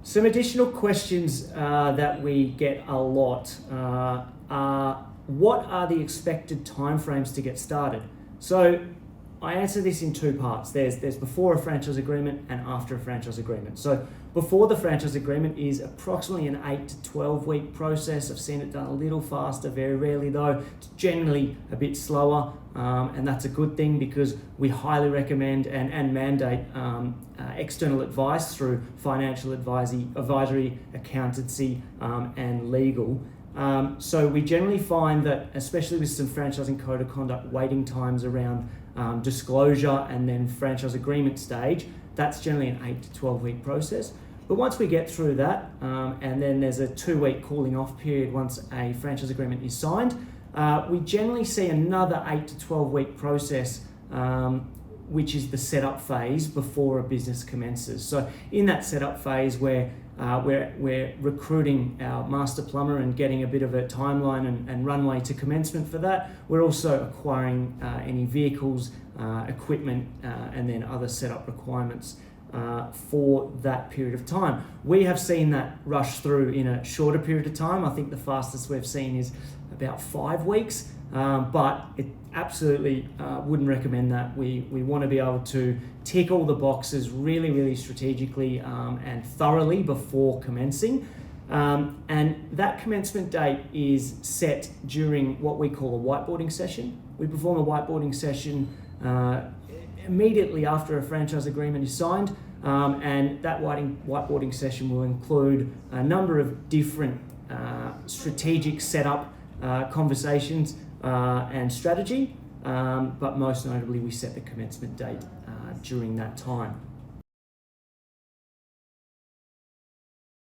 Some additional questions that we get a lot are, what are the expected timeframes to get started? So I answer this in two parts. There's before a franchise agreement and after a franchise agreement. So before the franchise agreement is approximately an 8 to 12 week process. I've seen it done a little faster, very rarely though. It's generally a bit slower, and that's a good thing because we highly recommend and mandate external advice through financial advisory, accountancy, and legal. So we generally find that, especially with some franchising code of conduct waiting times around disclosure and then franchise agreement stage, that's generally an 8 to 12 week process. But once we get through that, and then there's a 2-week cooling off period once a franchise agreement is signed, we generally see another 8 to 12 week process, which is the setup phase before a business commences. So in that setup phase where we're recruiting our master plumber and getting a bit of a timeline and runway to commencement for that. We're also acquiring any vehicles, equipment, and then other setup requirements for that period of time. We have seen that rush through in a shorter period of time. I think the fastest we've seen is about 5 weeks, but it absolutely wouldn't recommend that. We want to be able to tick all the boxes really strategically and thoroughly before commencing. And that commencement date is set during what we call a whiteboarding session. We perform a whiteboarding session immediately after a franchise agreement is signed, and that whiteboarding session will include a number of different strategic setup conversations and strategy, but most notably we set the commencement date during that time.